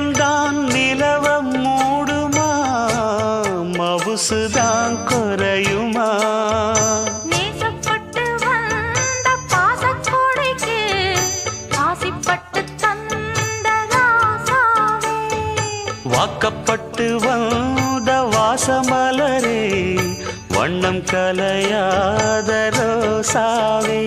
மேகந்தான் நிலவம் மூடுமா மவுசுதான் குறையுமா நேசப்பட்டு வந்த பாசக்கோடைக்கு ஆசிப்பட்டு தந்த ராசாவே வாக்கப்பட்டு வந்த வாசமலரே வண்ணம் கலையாத ரோசாவே